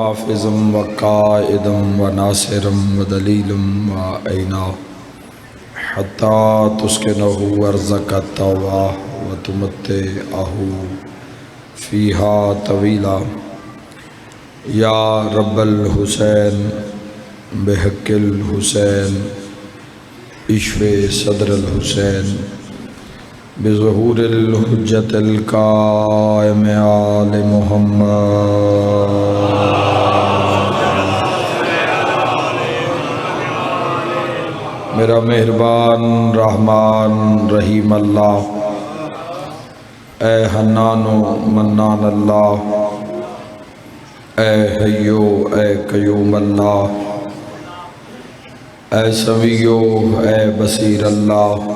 حافظ وقائد وناصر ودلیل وعینا حتی تسکنہ ارضک الطوبہ وتمتعہ فیہا طویلا یا رب الحسین بحق الحسین اشف صدر الحسین بظہور الحجت القائم آل محمد میرا مہربان رحمان رحیم اللہ، اے حنان و منان اللہ، اے حیو اے قیوم اللہ، اے سمیع اے بصیر اللہ،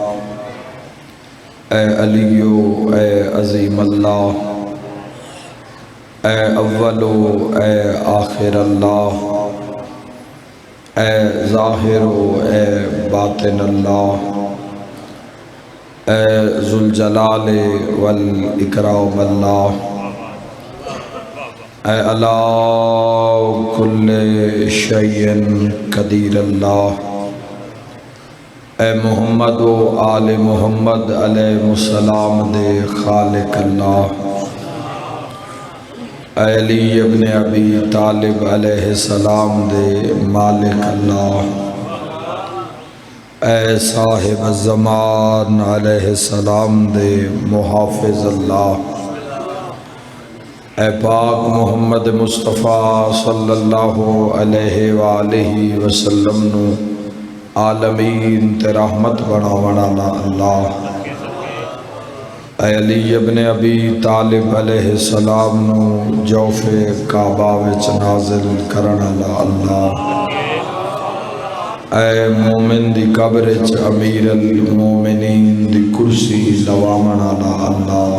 اے علیو اے عظیم اللہ، اے اول اے آخر اللہ، اے ظاہر اے باطن اللہ، اے ذوالجلال والاکرام اللہ، اے علی کل شیء قدیر اللہ، اے محمد و آل محمد علیہ السلام دے خالق اللہ، اے علی ابن ابی طالب علیہ السلام دے مالک اللہ، اے صاحب الزمان علیہ السلام دے محافظ اللہ، اے پاک محمد مصطفیٰ صلی اللہ علیہ وآلہ وسلم نو عالمین تے رحمت بنا اللہ، اے علی ابن ابی طالب علیہ السلام نو جوف کعبہ وچ نازل کرن اللہ، اے مومن دی قبر وچ امیر المومنین دی کرسی لوامن اللہ،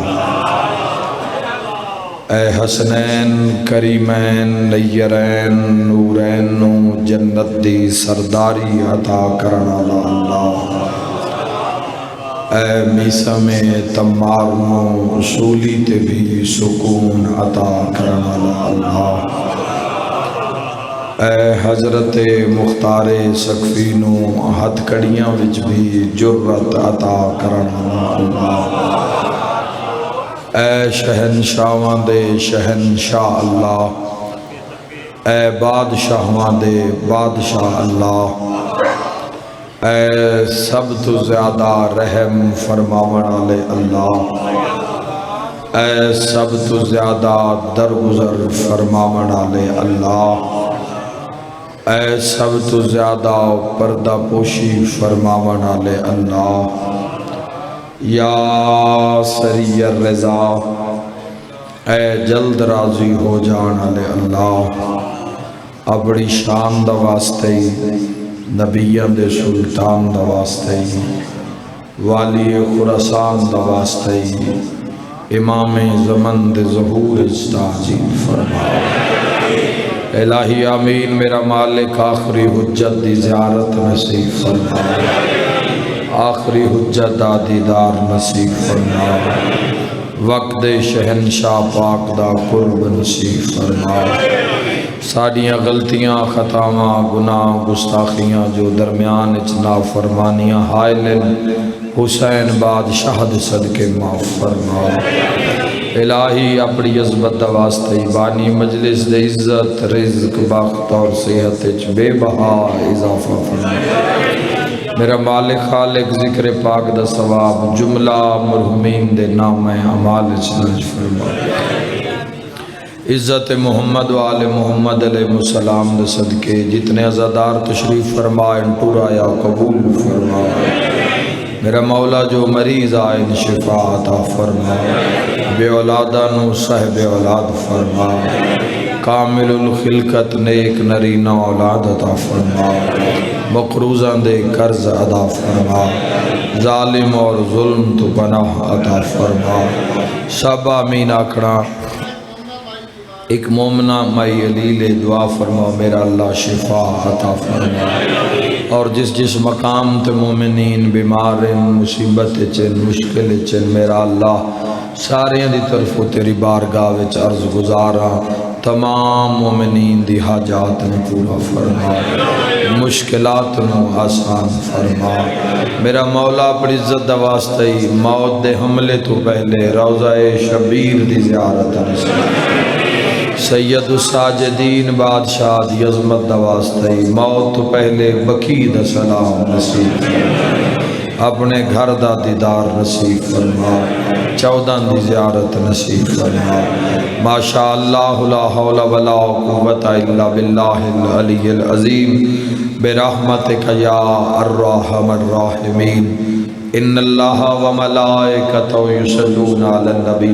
اے حسنین کریمین نیرین نورین نو جنت دی سرداری عطا کرن اللہ، اے میسم تمار نو اصولی تے بھی سکون عطا کرن اللہ، اے حضرت مختار سقفی نو ہتھ کڑیاں وچ بھی جرت عطا کرن اللہ، اے شہنشاہاں دے شہنشاہ اللہ، اے بادشاہاں دے بادشاہ اللہ، اے سب تو زیادہ رحم فرماون والے اللہ، اے سب تو زیادہ درگزر فرماون والے اللہ، اے سب تو زیادہ پردہ پوشی فرماون والے اللہ، یا سری الرضا، اے جلد راضی ہو جان والے اللہ، اپنی شان دا واسطے نبیان دے سلطان دا واسطے والی خراسان دا واسطے امام زمن دے ظہور استعجیل فرما الہی آمین۔ میرا مالک آخری حجت دی زیارت نصیب فرما، آخری حجت دا دیدار نصیب فرما، وقت شہنشاہ پاک دا قرب نصیب فرما، ساڑیاں غلطیاں خطاواں گناہ گستاخیاں جو درمیان اچنا فرمانیاں حائل حسین بادشاہ دے صدقے معاف فرما، الہی اپنی عظمت دا واسطے بانی مجلس دے عزت رزق بخت اور صحت بے بہا اضافہ فرما، میرا مالک خالق ذکر پاک دا ثواب جملہ مرحومین دے نام اعمال چنج فرما، عزت محمد و آل محمد علیہ السلام دے صدقے جتنے عزادار تشریف فرمائیں پورا یا قبول فرما، میرا مولا جو مریض آئین شفا عطا فرما، بے اولادانو صاحب اولاد فرما، کامل الخلقت نیک نرینہ اولاد عطا فرما، مقروضان دے قرض ادا فرما، ظالم اور ظلم تو پناہ عطا فرما، سب آمین آکھنا۔ ایک مومنہ مائی علیل دعا فرما، میرا اللہ شفا عطا فرما، اور جس جس مقام تے مومنین بیمار مصیبت چن مشکل چن میرا اللہ سارے دی طرفوں تیری بارگاہ وچ عرض گزارا تمام مومنین دی حاجات نو پورا فرما، مشکلات نو آسان فرما۔ میرا مولا اپنی عزت دا واسطہ ہی موت دے حملے تو پہلے روضہ شبیر دی زیارت نصیب، سید الساجدین بادشاہ دی عظمت دا واسطہ ہی موت تو پہلے بقی دا سلام نصیب فرما، اپنے گھر دا دیدار نصیب فرما، 14 دی زیارت نصیب فرما۔ ماشاءاللہ لا حول ولا قوت الا باللہ العلی العظیم برحمتک یا ارحم الراحمین۔ ان اللہ وملائکتہ یصلون علی النبی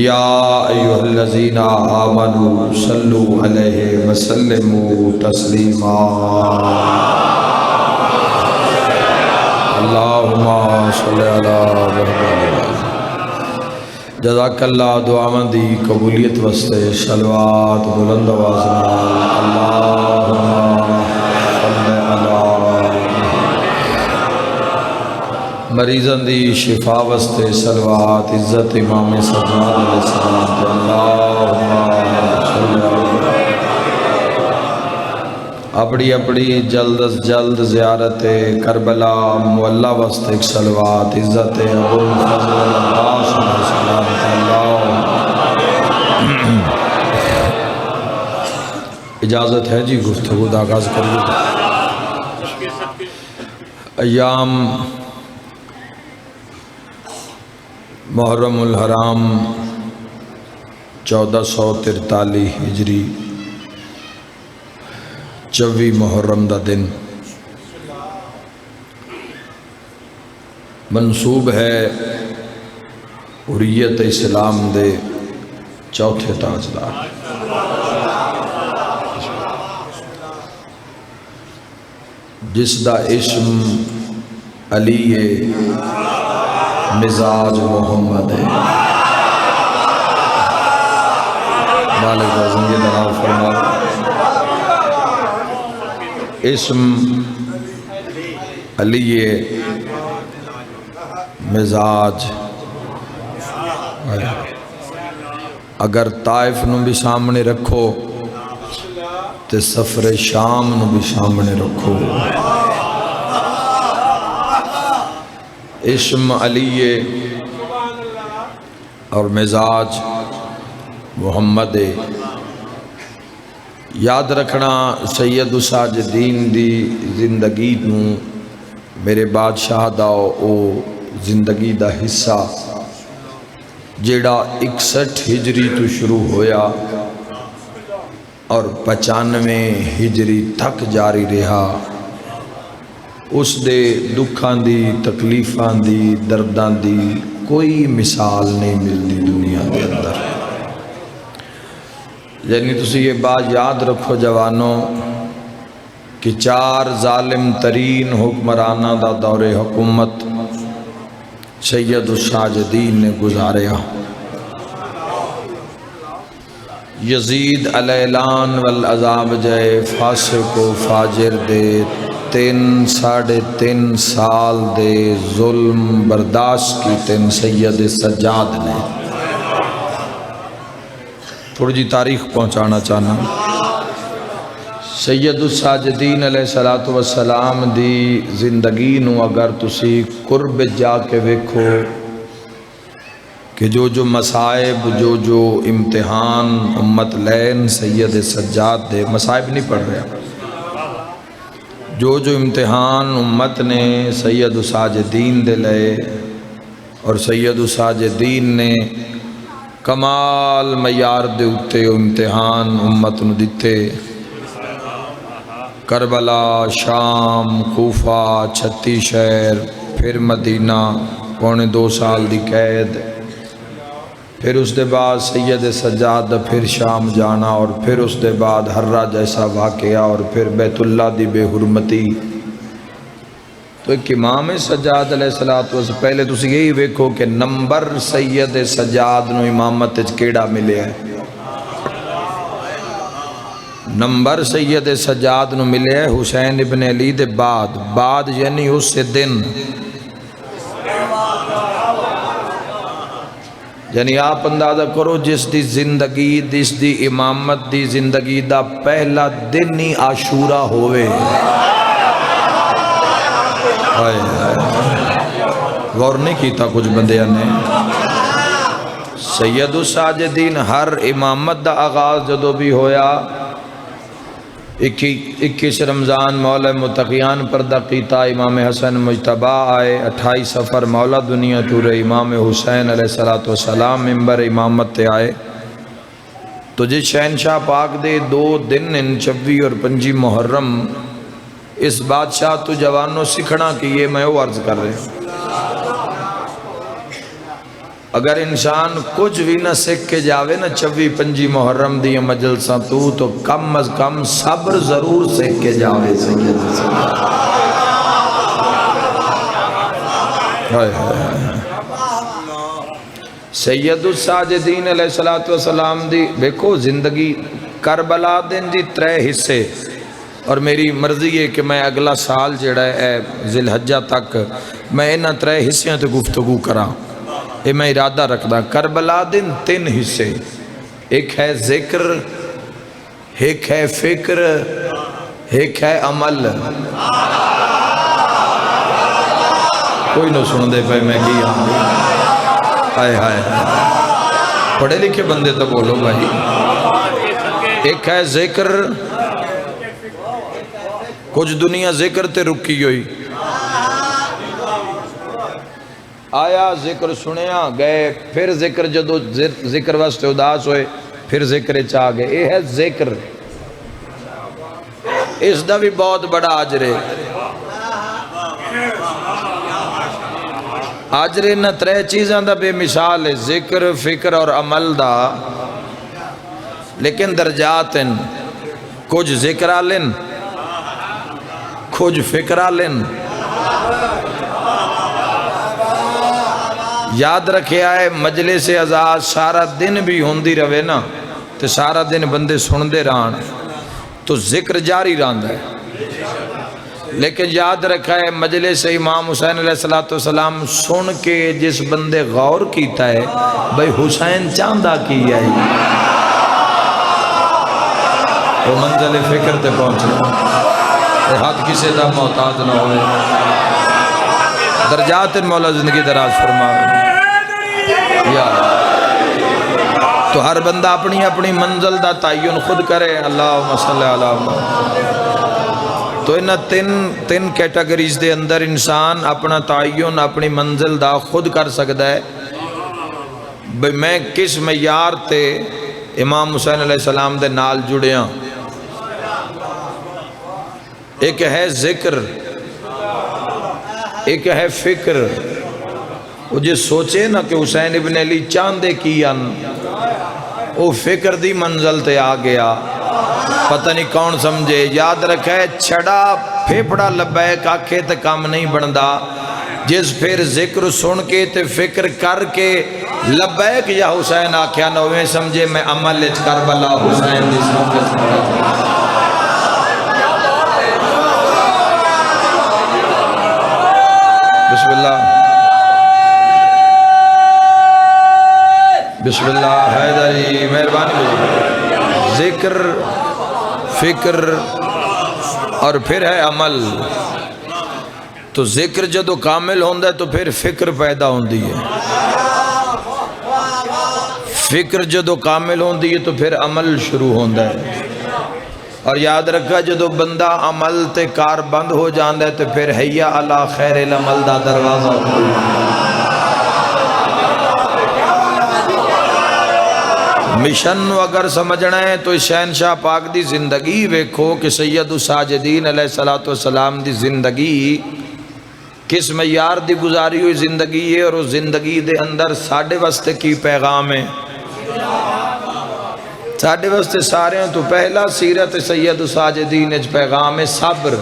یا ایھا الذین آمنوا صلوا علیہ وسلموا تسلیما۔ اللہم صلی علی محمد۔ جزاک اللہ دعا مندی قبولیت واسطے صلوات بلند آواز نال اللہم صلی علی۔ مریضاں دی شفا واسطے صلوات عزت امام سجاد علیہ السلام تے اللہم صلی علی۔ اپنی اپنی جلد از جلد زیارت کربلا معلّہ واسطے ایک صلوات عزت ابو الفضل العباس علیہ السلام اجازت ہے جی گفتگو دا آغاز کریے۔ ایام محرم الحرام 1443 ہجری 24 محرم دا دن منسوب ہے حریت اسلام دے چوتھے تاجدار جس دا اسم علی مزاج محمد ہے۔ مالک عظیم یہ دعا فرما اسم علی مزاج، اگر طائف نو بھی سامنے رکھو تے سفر شام نو بھی سامنے رکھو۔ اسم علی اور مزاج محمد یاد رکھنا سید الساجدین دی زندگی نو میرے بادشاہ دا او زندگی دا حصہ جیڑا 61 ہجری تو شروع ہویا اور 95 ہجری تک جاری رہا، اس دے دکھان دی تکلیفان دی دردان دی کوئی مثال نہیں ملتی دنیا کے اندر۔ یعنی تسی یہ بات یاد رکھو جوانوں کہ 4 ظالم ترین حکمرانہ دا دور حکومت سید الساجدین نے گزاریا۔ یزید الاعلان والعذاب جائے فاسق و فاجر دے 3.5 سال دے ظلم برداشت کی تین سید سجاد نے۔ تھوڑی جی تاریخ پہنچانا چاہنا، سید الساجدین علیہ السلام دی زندگی نو اگر تسی قرب جا کے ویکھو کہ جو مصائب جو امتحان امت لین سید سجاد دے مصائب نہیں پڑھ رہا، جو امتحان امت نے سید الساجدین دے لئے اور سید الساجدین نے کمال معیار دے اتے امتحان امت نو دیتے۔ کربلا، شام، کوفہ، 36 شہر، پھر مدینہ، 2.25 سال دی قید، پھر اس دے بعد سید سجاد پھر شام جانا، اور پھر اس دے بعد ہرہ جیسا واقعہ، اور پھر بیت اللہ دی بے حرمتی۔ تو ایک امام سجاد علیہ السلام سے پہلے تو یہی ویکھو کہ نمبر سید سجاد نو امامت کیڑا ملے ہے، نمبر سید سجاد نو ملے ہے حسین ابن علی دے بعد یعنی اس سے دن یعنی آپ اندازہ کرو جس دی زندگی جس دی امامت دی زندگی دا پہلا دن ہی عاشورہ ہوئے. غور نہیں کیتا کچھ بندیاں نے. سید الساجدین ہر امامت دا آغاز جدو بھی ہویا 21 رمضان مولا متقیان پردہ کیتا، امام حسن مجتبی آئے، 28 سفر مولا دنیا ٹورے، امام حسین علیہ السلام ممبر امامت تے آئے. تو جس شہنشاہ پاک دے 2 دن ان 26 اور 25 محرم اس بادشاہ تو جوانوں سکھنا کی یہ میں وہ عرض کر رہے ہوں. اگر انسان کچھ بھی نہ سکھ کے جاوے نا 24-25 محرم دی مجلساں تو کم از کم صبر ضرور سکھ کے جاوے. سید الساجدین علیہ السلام دی دیکھو زندگی کربلا دن دی 3 حصے، اور میری مرضی ہے کہ میں اگلا سال جڑا ہے ذی الحجہ تک میں انہاں 3 حصیاں تے گفتگو کراں. یہ میں ارادہ رکھدا. کربلا دن 3 حصے، ایک ہے ذکر، ایک ہے فکر، ایک ہے عمل. کوئی نہ سن دے پہ میں کی آئے ہائے پڑھے لکھے بندے تو بولو بھائی. ایک ہے ذکر، کچھ دنیا ذکر تے رکی ہوئی. آیا ذکر سنیا گئے، پھر ذکر جدو ذکر واسطے اداس ہوئے پھر ذکر چاہ گئے. یہ ہے ذکر. اس دا بھی بہت بڑا اجر ہے. اجر نہ 3 چیزاں دا بے مثال ہے، ذکر، فکر اور عمل دا. لیکن درجات ہیں، کچھ ذکر آلن، کچھ فکر آلن. یاد رکھے آئے مجلس اعزاز سارا دن بھی ہوندی رہے نا تو سارا دن بندے سندے رہن تو ذکر جاری رہندا ہے. لیکن یاد رکھا ہے مجلس امام حسین علیہ السلام سن کے جس بندے غور کیتا ہے بھئی حسین چاندہ کی ہے وہ منزل فکر تے پہنچے. حد کسی دا محتاج نہ ہوئے. درجات مولا زندگی دراز فرمائے. تو ہر بندہ اپنی اپنی منزل دا تعین خود کرے. اللہم صلی اللہ علیہ وسلم. تو انہاں 3 کیٹیگریز دے اندر انسان اپنا تعین اپنی منزل دا خود کر سکتا ہے. میں کس معیار تے امام حسین علیہ السلام دے نال جڑیاں. ایک ہے ذکر، ایک ہے فکر. وہ جو سوچے نا کہ حسین ابن علی چاندے کیان وہ فکر دی منزل تے آ گیا. پتہ نہیں کون سمجھے. یاد رکھے چھڑا پھیپڑا لبیک آکھے تے کام نہیں بندا. جس پھر ذکر سن کے تے فکر کر کے لبیک یا حسین آکھیا نہ ہوئے سمجھے میں عمل کربلا حسین دی سمجھے. بسم اللہ بسم اللہ حیدری مہربانی. ذکر، فکر اور پھر ہے عمل. تو ذکر جدو کامل ہوندہ ہے تو پھر فکر پیدا ہوندی ہے. فکر جدو کامل ہوندی ہے تو پھر عمل شروع ہوندہ ہے. اور یاد رکھا جدو بندہ عمل تے کار بند ہو جاندہ ہے تو پھر حیا علی خیر العمل دا دروازہ مشن اگر سمجھنا ہے تو شہنشاہ پاک دی زندگی ویکھو کہ سید الساجدین علیہ السلام دی زندگی کس معیار دی گزاری ہوئی زندگی ہے. اور اس زندگی دے اندر ساڑھے واسطے کی پیغام ہے. ساڑھے واسطے سارے ہیں تو پہلا سیرت سید الساجدین اچ پیغام ہے صبر.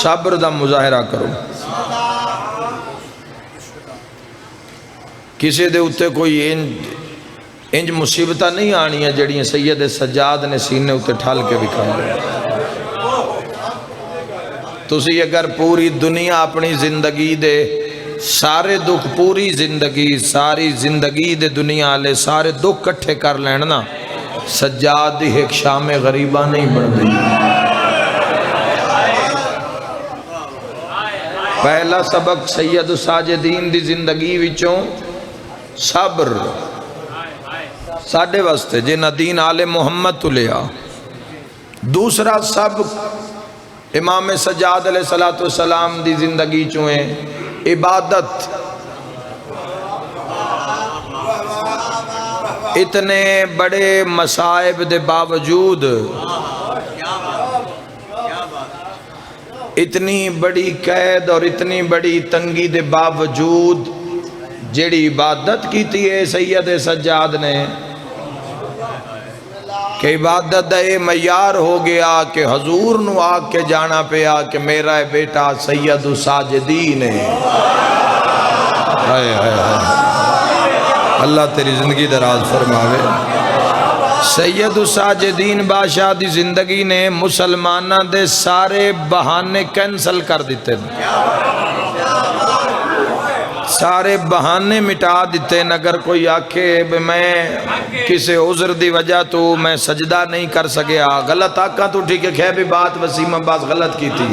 صبر دا مظاہرہ کرو. کسی دے اتے کوئی انج مصیبتہ نہیں آنی ہے جڑیاں سید سجاد نے سینے اتے ٹھال کے بکھا لیا. تسی اگر پوری دنیا اپنی زندگی دے سارے دکھ پوری زندگی ساری زندگی دے دنیا لے سارے دکھ کٹھے کر لینا سجاد دی ایک شام غریبہ نہیں بڑھ گئی۔ پہلا سبق سید الساجدین دی زندگی وچوں صبر ساڑھے واسطے جنہ دین آل محمد تو لیا۔ دوسرا سبق امام سجاد علیہ السلام دی زندگی چوئیں عبادت۔ اتنے بڑے مصائب دے باوجود اتنی بڑی قید اور اتنی بڑی تنگی دے باوجود جیڑی عبادت کی تھی سید سجاد نے کہ عبادت دا معیار ہو گیا کہ حضور نو آگ کے جانا پیا کہ میرا بیٹا سید الساجدین ہے۔ اللہ تیری زندگی دراز فرماوے۔ سید الساجدین بادشاہ دی زندگی نے مسلمانہ دے سارے بہانے کینسل کر دیتے سارے بہانے مٹا دیتے۔ اگر کوئی آکھے میں کسی عذر دی وجہ تو میں سجدہ نہیں کر سکیا غلط آکھا تو ٹھیک ہے کہہ بھی بات وسیم عباس غلط کی تھی۔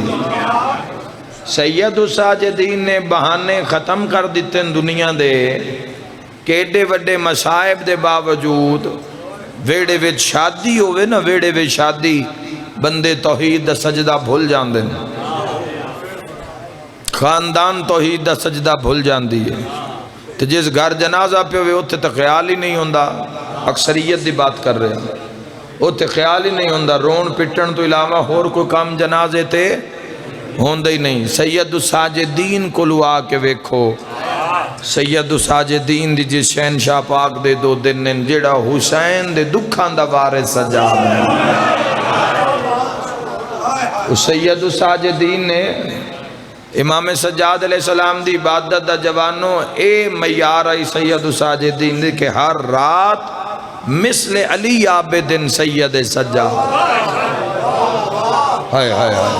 سید الساجدین نے بہانے ختم کر دیتے دنیا دے کہ ایڈے وڈے مصائب دے باوجود ویڑے وچ شادی ہوئے نا ویڑے وچ شادی بندے توحید دا سجدہ بھول جان دیں خاندان توحید دا سجدہ بھول جان دی ہے تو جس گھر جنازہ پہ ہوئے اتھے تو خیال ہی نہیں ہوندہ اکثریت دی بات کر رہے ہیں اتھے خیال ہی نہیں ہوندہ رون پٹن تو علاوہ اور کوئی کام جنازے تے ہوندہ ہی نہیں۔ سید الساجدین کو لوا کے ویکھو سید الساجدین دی جس شہنشاہ پاک دے دو دن نے جڑا حسین دے دکھان دا وارث سجاد ہے۔ اس سید الساجدین نے امام سجاد علیہ السلام دی عبادت دا جوانوں اے معیار آئی سید الساجدین دی کہ ہر رات مثل علی عابدن سید سجاد ہائے ہائے ہائے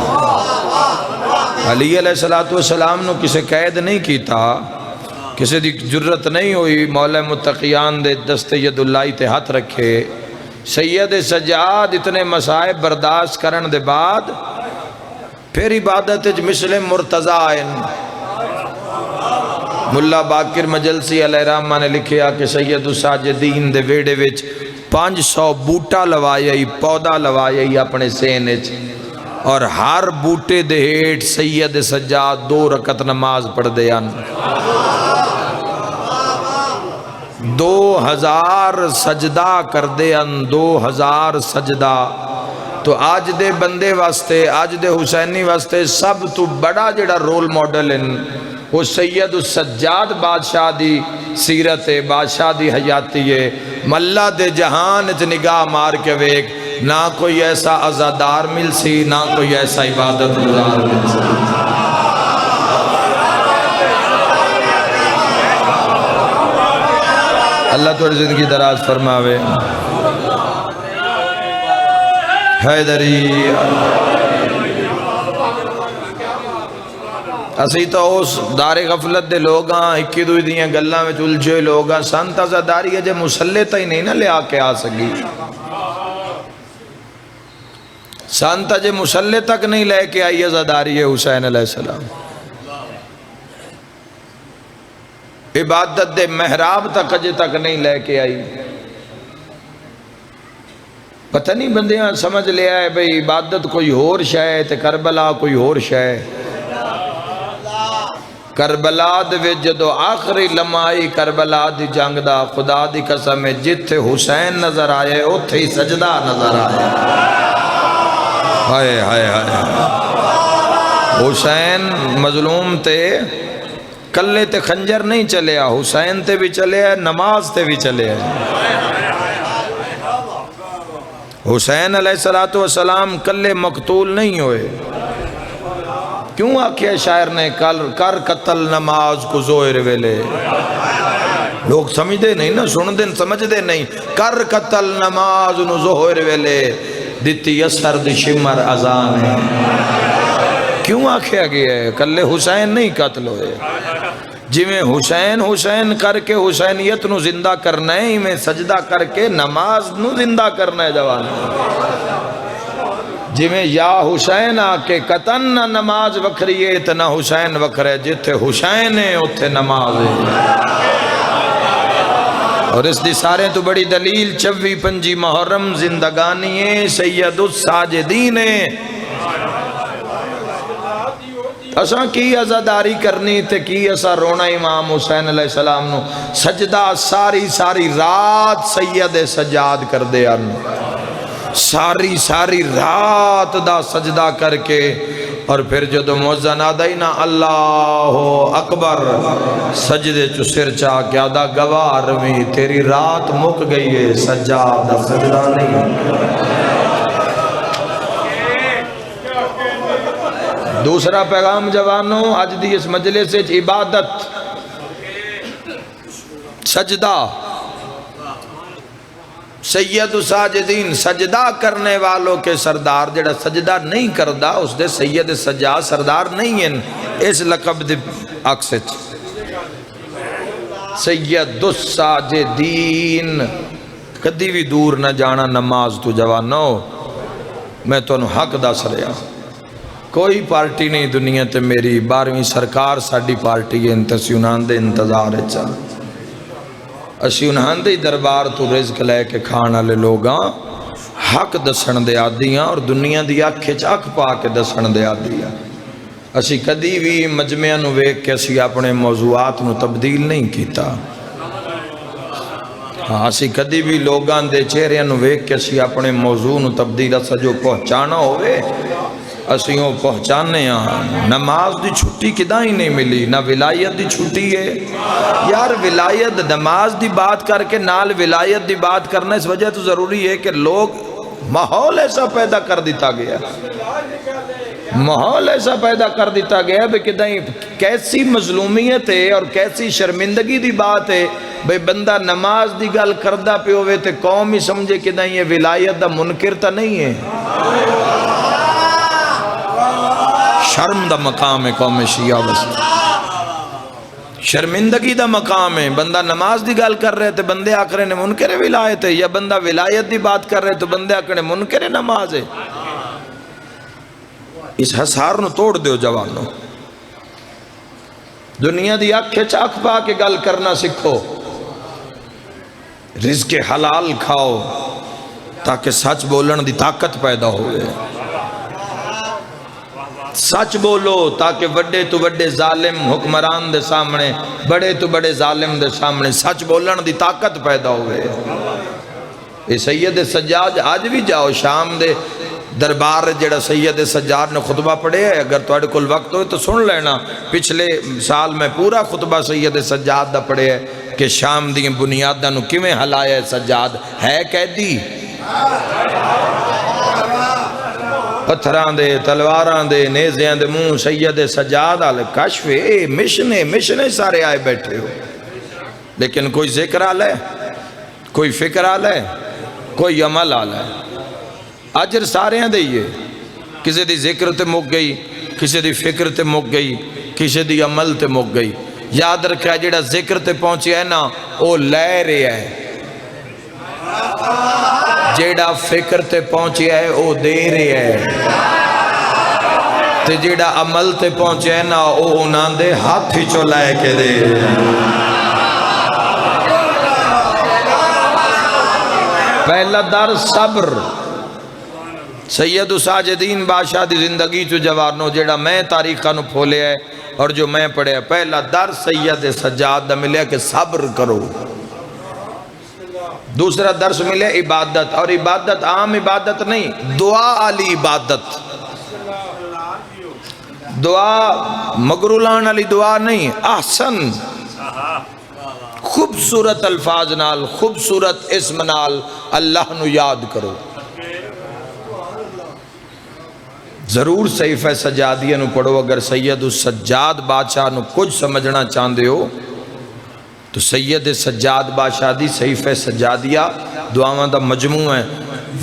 علی علیہ السلام نو کسے قید نہیں کیتا کسی دی جرت نہیں ہوئی مولا متقیان دے دست ید اللہ تے ہاتھ رکھے۔ سید سجاد اتنے مصائب برداشت کرن دے بعد پھر عبادت مثل مرتضیٰ ملا باقر مجلسی علیہ الرحمہ نے لکھیا کہ سید الساجدین دے ویڑے وچ 500 بوٹا لوائی پودا لوائی اپنے سینچ اور ہر بوٹے دے ہیٹ سید سجاد 2 رکعت نماز پڑھ دیان 2000 سجدہ کر دیان 2000 سجدہ۔ تو آج دے بندے واسطے آج دے حسینی واسطے سب تو بڑا جڑا رول ماڈل ہیں وہ سید السجاد بادشاہ دی سیرت ہے بادشاہ دی حیاتی ہے۔ ملہ دے جہان اچ نگاہ مار کے ویک نہ کوئی ایسا عزادار مل سی نہ کوئی ایسا عبادت گزار مل سی۔ اللہ تو زندگی دراز فرماوے۔ حیدری اسی تو اس دار غفلت دے لوگاں اکی دوئی دیاں گلاں میں چلجھے لوگاں سانتا زداری ہے جے مسلطہ ہی نہیں نہ لے آکے آ سکی سانتا جے مسلح تک نہیں لے کے آئی زداری ہے حسین علیہ السلام عبادت دے محراب تک اجے تک نہیں لے کے آئی۔ پتہ نہیں بندیاں سمجھ لیا ہے بھئی عبادت کوئی اور شے تے کربلا کوئی اور شے۔ کربلا دے جدو آخری لمحائی کربلا دی جنگ دا خدا دی قسم ہے جتھے حسین نظر آئے اتھے ہی سجدہ نظر آئے۔ ہائے ہائے ہائے حسین مظلوم تے کلے تے خنجر نہیں چلے حسین تے بھی چلے نماز تے بھی چلے حسین علیہ السلام کلے مقتول نہیں ہوئے۔ کیوں آکھیا شاعر نے کر قتل نماز کو زہر ویلے لوگ سمجھتے نہیں نا سن دن سمجھتے نہیں کر قتل نماز نو زہر ویلے دیتی اثر دی شمر اذان ہے۔ کیوں آکھیا گیا ہے کلے حسین نہیں قتل ہوئے جویں حسین حسین کر کے حسینیت نو زندہ کرنا ہے، میں سجدہ کر کے نماز نو زندہ کرنا ہے جوان. جویں یا حسین آ کے قطن نہ نماز وکھری ہے تے نہ حسین وکھرے، جتھے حسین ہے اتھے نماز ہے. اور اس دی سارے تو بڑی دلیل 24 محرم زندگانی ہے سید الساجدین ہے. اساں کی عزاداری کرنی تے کی اساں رونا امام حسین علیہ السلام نو. سجدہ ساری رات سید سجاد کر دیا، ساری رات دا سجدہ کر کے، اور پھر جدو موزن آدھائی نا اللہ اکبر سجدے چو سر چاہ کے آدھا گوار میں تیری رات مک گئی ہے، سجاد دا سجدہ نہیں. دوسرا پیغام جوانوں آج دی اس مجلس سے عبادت سجدہ سید ساجدین سجدہ کرنے والوں کے سردار، جڑا سجدہ نہیں کردہ اس دے سید سجاد سردار نہیں ہیں. اس لقب دے اکسچ سید الساجدین. کدی بھی دور نہ جانا نماز تو جوانو. میں تو حق دس رہا، کوئی پارٹی نہیں دنیا تے میری 12ویں سرکار ساڑی پارٹی ہے. انتسی انہاں دے انتظار ہے چاہ، اسی انہاں دے دربار تو رزق لے کے کھانا لے لوگاں حق دسن دے آدیاں، اور دنیا دی آنکھیں چاک پا کے دسن دے آدیاں. اسی کدی بھی مجمعہ نو ویک کے اسی اپنے موضوعات نو تبدیل نہیں کیتا. ہاں اسی کدی بھی لوگاں دے چہرے نو ویک کے اسی اپنے موضوع نو تبدیل اسا جو پہنچانا ہوئے اسیوں پہنچانے ہیں. نماز دی چھٹی کدہ ہی نہیں ملی، نہ ولایت دی چھٹی ہے. یار ولایت نماز دی بات کر کے نال ولایت دی بات کرنا اس وجہ تو ضروری ہے کہ لوگ ماحول ایسا پیدا کر دیتا گیا، ماحول ایسا پیدا کر دیتا گیا بھئی کدہ ہی کیسی مظلومیت ہے اور کیسی شرمندگی دی بات ہے بھئی بندہ نماز دی گل کردہ پہ ہوئے تے قوم ہی سمجھے کدہ یہ ولایت دا منکر تا نہیں ہے. شرم دا مقام ہے قوم شیعہ بس، شرمندگی دا مقام ہے. بندہ نماز دی گل کر رہے تھے بندے آکرے نے منکر ولایت ہے، یا بندہ ولایت دی بات کر رہے تو بندے آکرے منکر نماز ہے. اس حسار نو توڑ دیو جوانوں. دنیا دی آنکھیں چاک پا کے گل کرنا سکھو، رزق حلال کھاؤ تاکہ سچ بولن دی طاقت پیدا ہوئے. سچ بولو تاکہ وڈے تو وڈے ظالم حکمران دے سامنے، بڑے تو بڑے ظالم دے سامنے سچ بولن دی طاقت پیدا ہوئے. اے سید سجاد آج بھی جاؤ شام دے دربار جڑا سید سجاد نے خطبہ پڑھے ہے، اگر تو اڑے کل وقت ہوئے تو سن لینا. پچھلے سال میں پورا خطبہ سید سجاد دا پڑھے ہے کہ شام دی بنیادہ نو کیویں ہلایا ہے. سجاد ہے قیدی، پتھران دے تلواران دے نیزیان دے منہ سید سجاد آلے کشف مشنے سارے آئے بیٹھے ہو، لیکن کوئی ذکر آلے، کوئی فکر آلے، کوئی عمل آلے. اجر سارے ہیں دئیے، کسی دی ذکر تے مک گئی، کسی دی فکر تے مک گئی، کسی دی عمل تے مک گئی. یاد رکھا جیڑا ذکر تے پہنچے ہے نا وہ لے رہے ہے، جیڑا فکر تے پہنچے ہے وہ دے رہے ہے، تے جیڑا عمل تے پہنچے ہے نا وہ انہاں دے ہاتھ ہی چو لائے کے دے رہے ہیں. پہلا در صبر. سید ساجدین بادشاہ دی زندگی چو جوانو جیڑا میں تاریخہ نو پھولے ہے اور جو میں پڑھے ہے، پہلا در سید سجاد دا ملے کہ صبر کرو. دوسرا درس ملے عبادت، اور عبادت عام عبادت نہیں، دعا علی عبادت. دعا مگرولان علی دعا نہیں، احسن خوبصورت الفاظ نال، خوبصورت اسم نال اللہ نو یاد کرو. ضرور صحیفہ سجادیہ نو پڑھو. اگر سید السجاد بادشاہ نو کچھ سمجھنا چاندے ہو تو سید سجاد بادشاہ دی صحیفہ سجادیہ دعاواں دا مجموع ہے.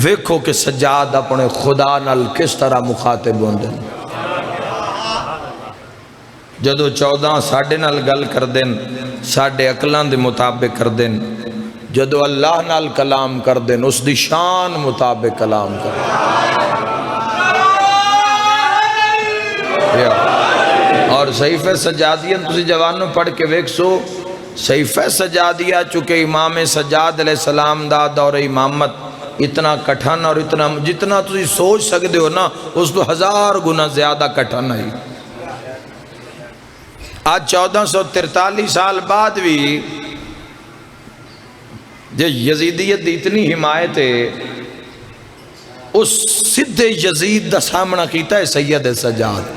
ویکھو کہ سجاد اپنے خدا نال کس طرح مخاطب ہوندے. جدو 14 ساڑھے نال گل کر دیں ساڑھے اقلان دے مطابق کر دیں جدو اللہ نال کلام کر دیں اس دی شان مطابق کلام کر دیں اور صحیفہ سجادیہ تسی جوانوں پڑھ کے ویک سو صحیفہ سجادیہ چونکہ امام سجاد علیہ السلام دا دور امامت اتنا کٹھن اور اتنا جتنا تسی سوچ سکتے ہو نا اس تو 1000 گنا زیادہ کٹھن ہے آج 1443 سال بعد بھی جو یزیدیت دی اتنی حمایت ہے اس سدھے یزید دا سامنا کیتا ہے سید سجاد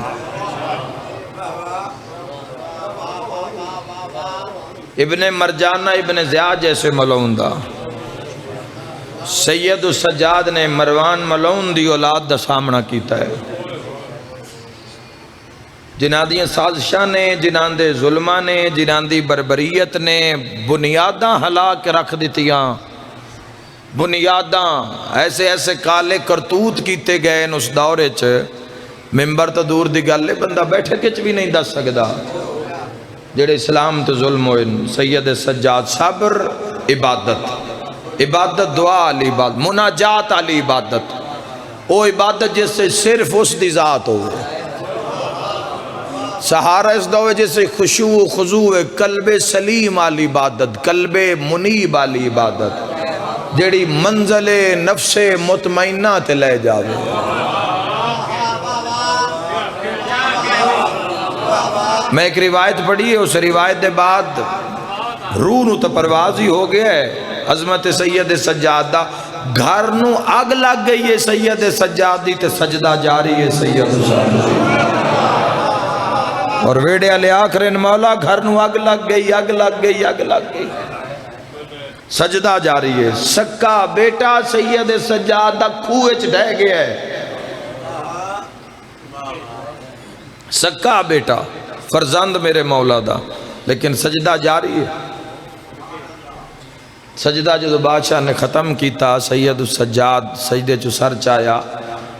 ابن مرجانہ ابن زیاد جیسے ملعون دا سید السجاد نے مروان ملعون دی اولاد دا سامنا کیتا ہے جنہاں دی سازشاں نے جنہاں دے ظلمہ نے جنہاں دی بربریت نے بنیاداں ہلا کے رکھ دیتیاں بنیاداں ایسے ایسے کالے کرتوت کیتے گئے اس دورے چ ممبر تو دور دی گل بندہ بیٹھے کچھ بھی نہیں دس سکدا جڑے اسلام تو ظلم ہوئے سید سجاد صبر عبادت عبادت دعا علی عبادت مناجات علی عبادت وہ عبادت جس سے صرف اس دی ذات ہو سہارا اس دعوے جس سے خشوع و خضوع قلب سلیم علی عبادت قلب منیب علی عبادت جڑی منزل نفس مطمئنہ تے لے جاوے میں ایک روایت پڑھی ہے اس روایت دے بعد روح نو تو پروازی ہو گیا ہے عظمت سید سجاد دا گھر نو اگ لگ گئی ہے سید سجاد دی تے سجدہ جاری ہے سید سجاد اور ویڑے علی آخرین مولا گھر نو اگ لگ گئی اگ لگ گئی اگ لگ گئی سجدہ جاری ہے سکا بیٹا سید سجاد دا کھوئے چ ڈہ گیا ہے سکا بیٹا فرزند میرے مولا دا لیکن سجدہ جاری ہے سجدہ جو بادشاہ نے ختم کیتا سید السجاد سجدے چو سر چایا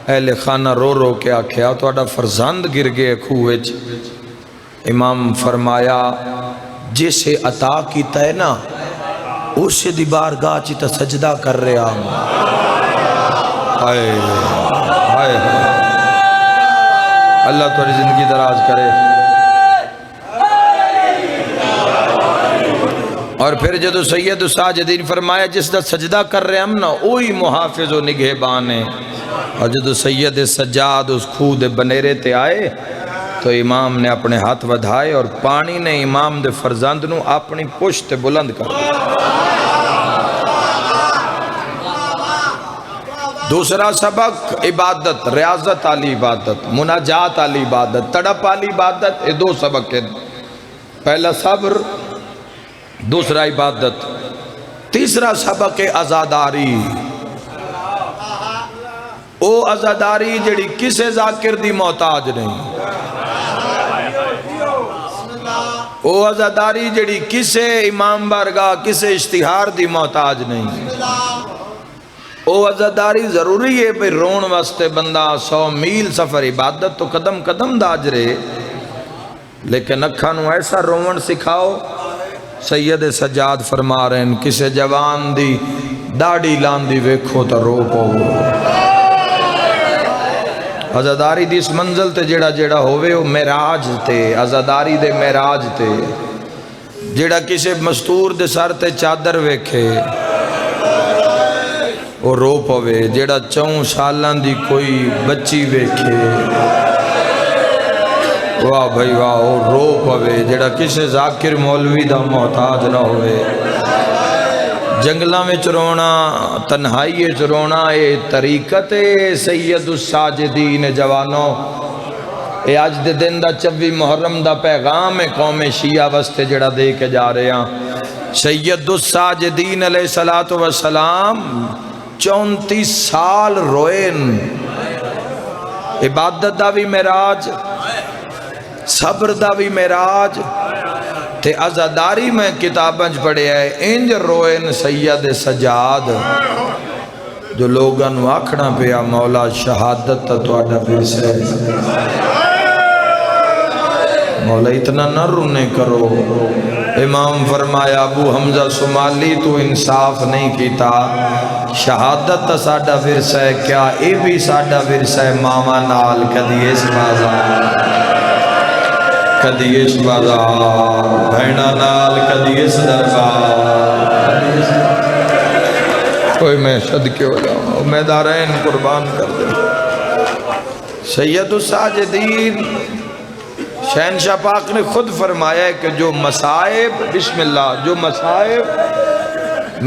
اہل خانہ رو رو کے آکھیا تو اڈا فرزند گر گئے کھوئے امام فرمایا جسے عطا کیتا ہے نا اسے دی بارگاہ چیتا سجدہ کر رہا ہوں آئے آئے اللہ تمہاری زندگی دراز کرے اور پھر جدو سید الساجدین فرمایا جس دا سجدہ کر رہے ہم نا اوہی محافظ و نگہبان ہے اور جدو سید سجاد اس خود بنیرے تے آئے تو امام نے اپنے ہاتھ ودھائے اور پانی نے امام دے فرزند نو اپنی پشت بلند کر دیا دوسرا سبق عبادت ریاضت علی عبادت مناجات علی عبادت تڑپ علی عبادت یہ 2 سبق ہیں پہلا صبر دوسرا عبادت تیسرا سبق عزاداری او عزاداری جڑی کسے ذاکر دی محتاج نہیں او عزاداری جڑی کسے امام بارگاہ کسے اشتہار دی محتاج نہیں او عزاداری ضروری ہے پہ رون واسطے بندہ 100 میل سفر عبادت تو قدم قدم داجرے لیکن اکھا نو ایسا رون سکھاؤ سید سجاد فرما رہے ہیں کسے جوان دی داڑی لاندی ویکھو تا رو پاؤ عزاداری دی اس منزل تے جڑا جڑا ہوئے وہ معراج تے عزاداری دے معراج تے جڑا کسے مستور دے سر تے چادر ویکھے وہ رو پوے جڑا 4 سالان دی کوئی بچی ویکھے واہ بھائی واہ وہ رو پوے جڑا کسے ذاکر مولوی دا محتاج نہ ہوئے جنگلہ میں چرونا تنہائی چرونا اے طریقت سید الساجدین جوانوں اے آج دے دن دا 24 محرم دا پیغام قوم شیعہ وستے جڑا دے کے جا رہے ہیں سید الساجدین علیہ السلام 34 سال روئن عبادت دا بھی معراج صبر دا بھی معراج تے عزاداری میں کتابیں پڑھے ہے انج روئن سید سجاد جو لوگاں نو آکھنا پیا مولا شہادت تا تواڈا پیسے مولا اتنا نہ رونے کرو. امام فرمایا ابو حمزہ سمالی تو انصاف نہیں کیتا. شہادت ساڈا ورثہ ہے کیا اے بھی ساڈا ورثہ ہے. ماما نال کدی اس بازار کدی اس بازار بھیڑا نال کدی اس دربار. کوئی میں صدقے ہو جاؤں میں دارین قربان کر دے. سید الساجدین شہنشاہ پاک نے خود فرمایا ہے کہ جو مصائب بسم اللہ جو مصائب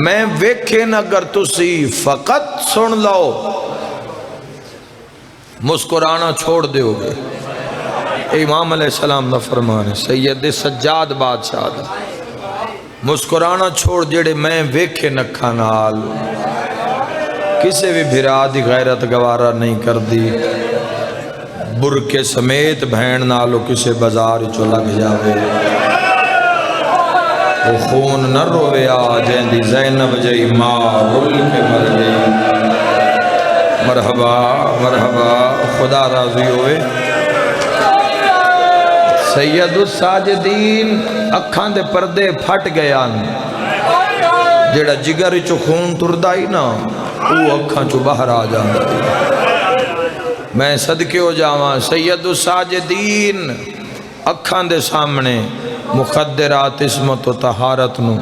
میں ویکھن اگر تسی فقط سن لو مسکرانا چھوڑ دیو گے. امام علیہ السلام نہ فرمانے سید سجاد بادشاہ دا مسکرانا چھوڑ جڑے میں ویکھے نکھا نال کسے بھی بھرا دی غیرت گوارا نہیں کر دی. برکے سمیت بہن نالو کسے بازار چو لگ جاوے. وہ خون نہ روے آجیں دی زینب جئی ماں رول کے مر گئی. مرحبا مرحبا خدا راضی ہوئے. سید الساجدین اکھاں دے پردے پھٹ گیا جڑا جگر چو خون ٹردہ ہی نا وہ اکھاں چو باہر آ جاندہ. میں صدقے ہو جاواں سید الساجدین اکھاں دے سامنے مخدرات عصمت و طہارت نو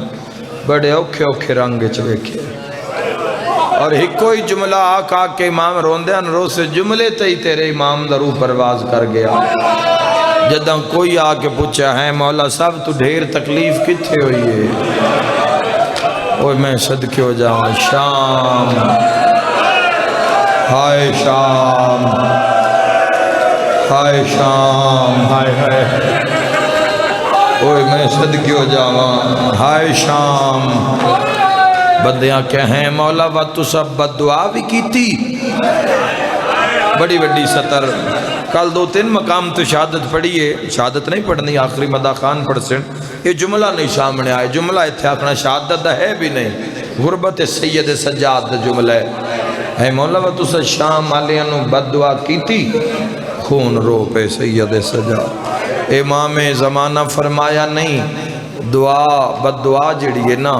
بڑے اوکھے اوکھے رنگ چویکھے اور ہی کوئی جملہ آقا کے امام روندے ان رو سے جملے تے تیرے امام دا روح پرواز کر گیا. جداں کوئی آکے پوچھا ہے مولا صاحب تو ڈھیر تکلیف کتھے ہوئی ہے. اوہ میں صدقے ہو جاواں شام ہائے شام ہائے شام ہائے ہائے. اوہ میں صدقے ہو جاواں ہائے شام. بندیاں کہیں مولا و تو سب بد دعا بھی کی تھی. بڑی بڑی سطر کل 2-3 مقام تو شہادت پڑھیے. شہادت نہیں پڑھنی آخری مدہ خان پڑھ سن یہ جملہ نہیں سامنے آئے. جملہ اتھے آکھنا شہادت ہے بھی نہیں غربت سید سجاد جملہ ہے. مولا و تو سب شام آلیانو بد دعا کی تھی خون رو پہ سید سجاد. امام زمانہ فرمایا نہیں دعا بد دعا جڑی ہے نا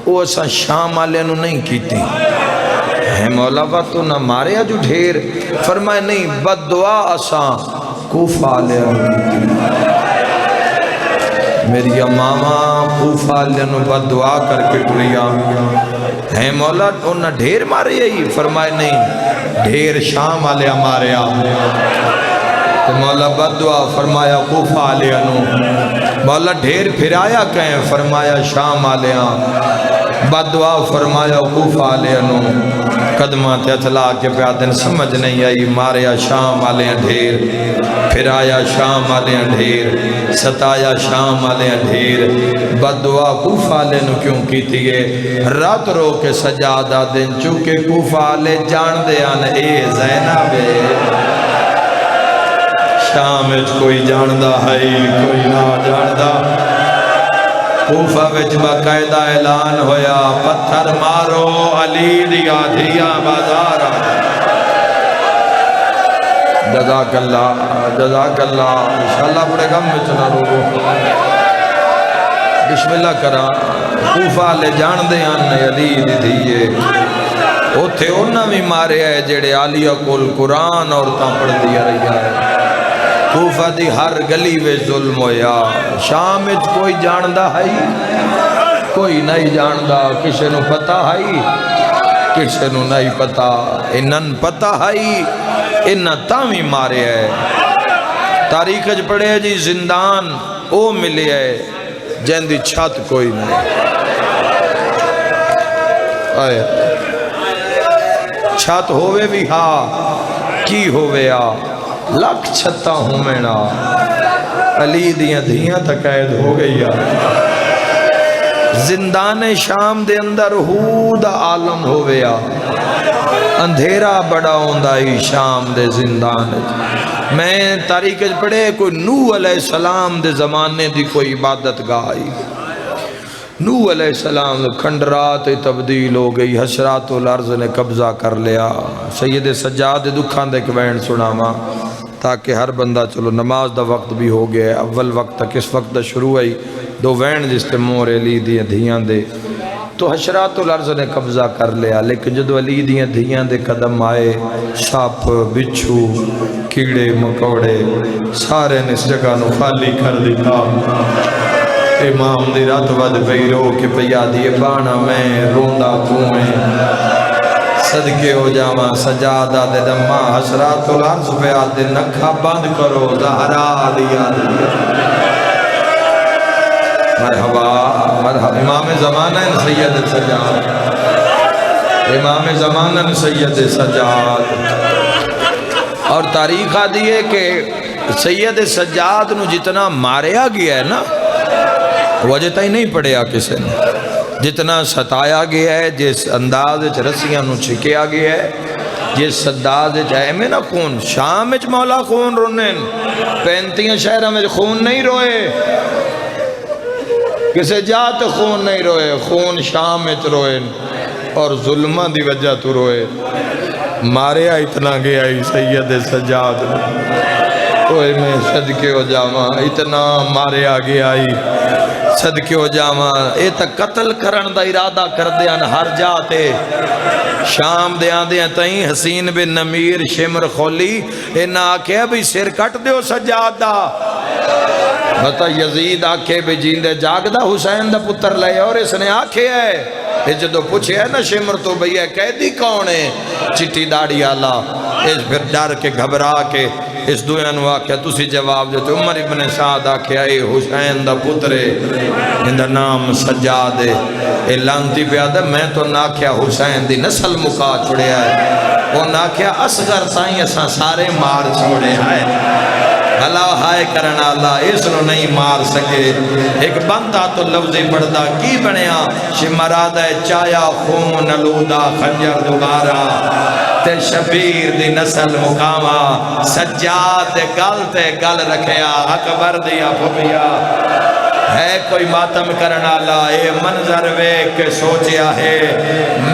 وہ اسا شام آلیانو نہیں کی تھی. مولا و تو نہ ماریا جو ڈھیر فرمائے نہیں بد دعا اسا کوفہ آلیانو کی تھی. میری ماما کوفہ آلیانو بد دعا کر کے ٹریا ہے مولا انہا ڈھیر مارے ہی فرمائے نہیں ڈھیر شام آلیا ماریا. مولا بد دعا فرمایا کوفہ آلیانو. مولا ڈھیر پھرایا کہیں فرمایا شام آلیا. بد دعا فرمایا کوفہ آلیانو. قدمہ تے اطلاع کے پیادن سمجھ نہیں آئی. ماریا شام آلیا ڈھیر پھرایا شام آلیا ڈھیر ستایا شام آلیا ڈھیر. بد دعا کوفہ آلیانو کیوں کی تھیے رات رو کے سجادہ دن چونکہ کوفہ آلے جان دے آن اے زینب شام اچ کوئی جاندہ ہے کوئی نہ جاندہ. کوفہ وچ باقاعدہ اعلان ہویا پتھر مارو علی دیا دیا بازار. جزاک اللہ بڑے غم میں چلا رو بسم اللہ کرا. کوفہ لے جان دے آنے علی دیئے اوتھے انہاں بھی مارے ہے جڑے عالیہ کل قرآن اور تاں پڑھ دیا رہی ہے. کوفہ دی ہر گلی وے ظلم ہویا. شام اچ کوئی جاندہ ہے کوئی نہیں جاندہ. کسے نو پتہ ہے کسے نو نہیں پتہ. انہن پتہ ہے انہاں تامی مارے ہے. تاریخ اچ پڑھے جی زندان او ملے ہے جن دی چھت کوئی نہیں. آئے چھت ہوئے بھی ہاں کی ہوئے آ لکھ چھتا ہوں مینا. علی دیاں دھیاں تقید ہو گئی آ. زندان شام دے اندر ہود عالم ہوئے آ. اندھیرا بڑا ہوندائی شام دے زندان. میں تاریخ پڑھے کوئی نوح علیہ السلام دے زمانے دی کوئی عبادت گائی. نوح علیہ السلام کھنڈرات تبدیل ہو گئی. حشرات والارض نے قبضہ کر لیا. سید سجاد دکھان دے کوین سنا ماں تاکہ ہر بندہ چلو نماز دا وقت بھی ہو گیا ہے، اول وقت تک اس وقت دا شروع ہے دو وین جس تے مور علی دیاں دھیاں دے تو حشرات الارض نے قبضہ کر لیا، لیکن جدو علی دیاں دھیاں دے قدم آئے ساپ بچھو کیڑے مکوڑے سارے نے اس جگہ نو خالی کر دیتا۔ امام دی رات ود پئی رو کے پیا دیے بانا میں روندا کوئیں صدقے ہو جاواں سجادہ دے دماں حسرات الارض پہ آدھے نکھا بند کرو زہرا دیا مرحبا مرحبا امام زمانہ سید سجاد امام زمانہ سید سجاد۔ اور تاریخ آدھی ہے کہ سید سجاد نو جتنا ماریا گیا ہے نا وجہ تھی نہیں پڑھیا کسی نے، جتنا ستایا گیا ہے جس انداز رسیاں نو چھکیا گیا ہے جس انداز میں نا خون شام وچ مولا خون رونے 35 شہروں میں خون نہیں روئے کسے جات خون نہیں روئے خون شام وچ روئے اور ظلمہ دی وجہ تو روئے ماریا اتنا گیا ہی سید سجاد اوئے میں صدقے ہو جاواں اتنا ماریا گیا ہی صدقے ہو جاواں اے تا قتل کرن دا ارادہ کر دیاں ہر جاتے شام دیاں دیاں تائیں حسین بن نمیر شمر خولی اے نہ آکھے بھی سر کٹ دیو سجاد دا بتا یزید آکھے بھی جیندے جاگ دا حسین دا پتر لے اور اس نے آکھے ہے یہ جدو پوچھے ہے نا شمر تو بھئی ہے قیدی کون ہے چٹی داڑی آلہ اس پھر ڈر کے گھبرا کے اس دویا نو آکھیا تُسی جواب دیتے عمر ابن سعد آکھیا اے حسین دا پترے اندہ نام سجاد اے لانتی پیادہ میں تو ناکھیا حسین دی نسل مکا چھوڑے آئے وہ ناکھیا اصغر سائیں اساں سارے مار چھوڑے آئے اللہ ہائے کرنا اللہ اس نو نہیں مار سکے ایک بندہ تو لفظی پڑھدا کی بنیا شمرادہ چایا خون نلودا خنجر دوبارہ تے شبیر دی نسل مقامہ سجاد گل تے گل رکھیا اکبر دیا پھپیا ہے کوئی ماتم کرنا اللہ اے منظر وے کے سوچیا ہے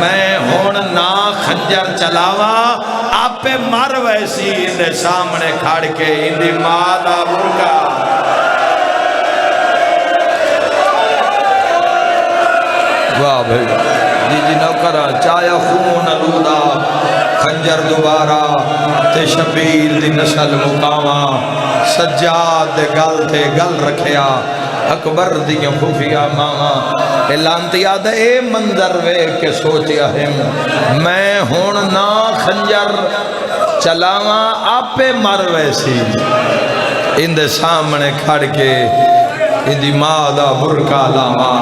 میں ہون نا خنجر چلاوا آپ پہ مر ویسی اندے سامنے کھاڑ کے اندی مادہ برکا واہ بھائی جی نوکرہ چایا خون علودہ خنجر دوبارہ تے شبیر دی نسل مقامہ سجاد گل تے گل رکھیا اکبر دیاں خفیہ ماما اعلانتی آدھے اے منظر وے کے سوچیا ہے میں ہون نا خنجر چلاواں آپ پہ مر ویسی اندے سامنے کھڑ کے اندی مادہ برکا لاواں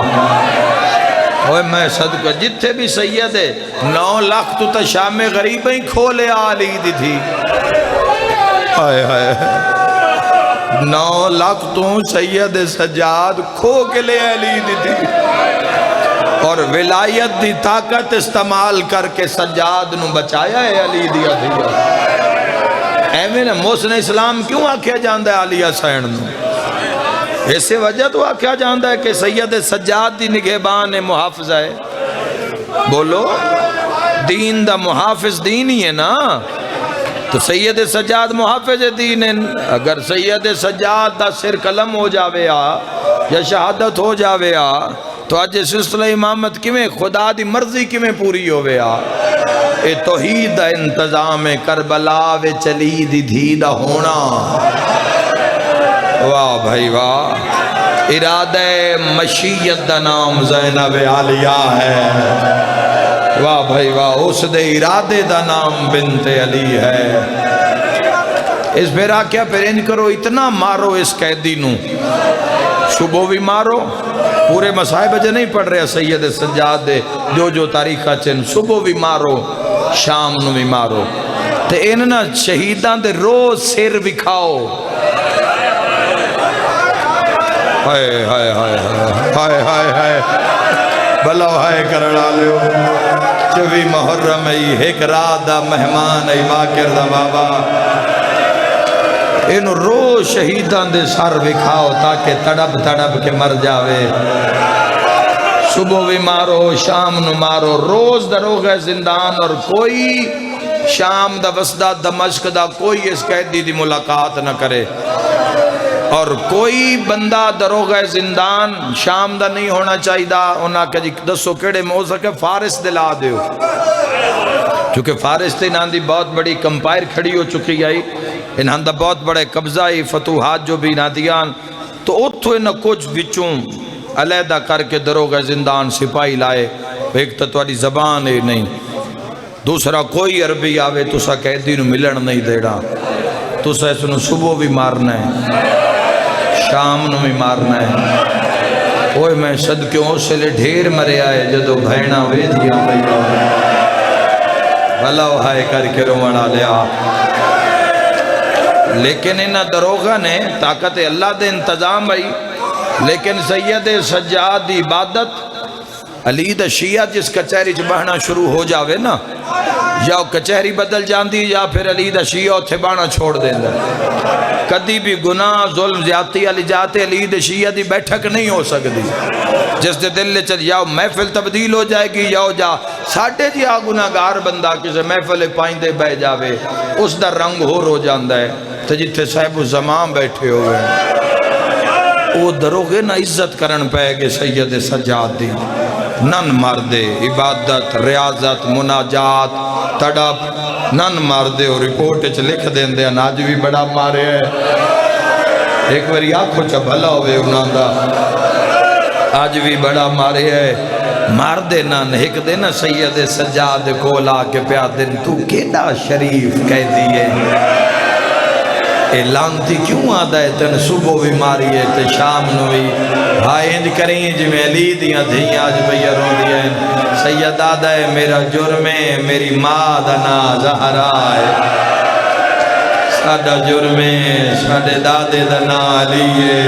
اوہ میں صدقہ جتھے بھی سید ہے 9 لاکھ تو تا شام غریب ہی کھولے آلی دی تھی آئے آئے 9 لاکھ تو سید سجاد کھو کے لے علی دی تھی اور ولایت دی طاقت استعمال کر کے سجاد نو بچایا ہے علی دیا دیا ایمین محسن اسلام کیوں آکھیا جاندہ ہے علی حسین نو ایسے وجہ تو آکھیا جاندہ ہے کہ سید سجاد دی نگہبان محافظ ہے بولو دین دا محافظ دین ہی ہے نا تو سید سجاد محافظ دین ہے اگر سید سجاد دا سر قلم ہو جاوے یا شہادت ہو جاوے تو آج سلسلہ امامت کیویں خدا دی مرضی کیویں پوری ہووے اے توحید دا انتظام کربلا وے چلی دی دھی دا ہونا واہ بھائی واہ ارادہ مشیت دا نام زینب عالیہ ہے واہ بھائی واہ اس دے ارادے دا نام بنت علی ہے اس پھر آکیا پھر ان کرو اتنا مارو اس قیدی نو صبح بھی مارو پورے مسائب جے نہیں پڑھ رہے سید سجاد دے جو تاریخہ چن صبح بھی مارو شام نو بھی مارو تے انہاں شہیدان دے روز سر بکھاؤ ہائے ہائے ہائے ہائے ہائے ہائے بلو ہائے کرڑا لیو چوی محرم ای ایک رات دا مہمان ای باکر دا بابا انہوں روز شہیدان دے سر بکھاؤ تاکہ تڑب کے مر جاوے صبح بھی مارو شام نو مارو روز دروغ زندان اور کوئی شام دا وسدا دمشق دا کوئی اس قیدی دی ملاقات نہ کرے، اور کوئی بندہ دروغہ زندان شام دا نہیں ہونا چاہیے دا انہاں کہ جی دسو کیڑے میں ہو سکے فارس دلا دیو، چونکہ فارس تے انہاں دی بہت بڑی کمپائر کھڑی ہو چکی آئی، انہاں دا بہت بڑے قبضہ ہی فتوحات جو بھی انہاں دیان، تو اتھو انہاں کچھ وچوں علیحدہ کر کے دروغہ زندان سپاہی لائے، ایک تو تواڈی زبان ہے نہیں، دوسرا کوئی عربی آوے تسا قیدی نو ملن نہیں دیڑا، تسا اس نو صبح بھی مارنا ہے شام نو بھی مارنا ہے۔ اوہ میں صدقیوں سے لے ڈھیر مرے آئے جدو بھائنہ وے دیا بھائیہ بھلا ہائے کر کے رومڑا لیا، لیکن انہا دروغہ نے طاقت اللہ دے انتظام بھائی، لیکن سید سجاد دی عبادت علی دا شیعہ جس کچہری چ بہنا شروع ہو جاوے نا، یا کچہری بدل جاندی یا پھر علی دا شیعہ اتھے بانا چھوڑ دیندہ، کدی بھی گناہ ظلم زیادتی علی جاتے علی دا شیعہ دی بیٹھک نہیں ہو سکتی، جس دے دل لے چل یا محفل تبدیل ہو جائے گی یا جا ساڑھے جی گناہگار بندہ کسے محفل پائندے بہ جاوے اس دا رنگ ہو جاندہ ہے، تو جتھے صاحب الزمان بیٹھے ہوئے وہ دروغے نہ عزت کرن پائے گے سید سجاد دی، نن مردے عبادت ریاضت مناجات تڑپ نن مردے اور رپورٹ چ لکھ دین دے آج بھی بڑا مارے ہے، ایک باری آنکھوں چا بھلا ہوئے انہاں دا آج بھی بڑا مارے ہے، مردے نن ایک دن سید سجاد کو لا کے پیا دن تو کیڑا شریف کہہ دیئے اے لانتی کیوں آدھا ہے تن صبح بھی ماری ہے تے شام نو بھی بھائی انج کریں جی میں علی دیاں دھیں آج بھیا رو دیا ہے، سید آدھا ہے میرا جرم ہے میری ماں دنا زہرا ہے، ساڑھا جرم ہے ساڑھے دادے دنا علی ہے،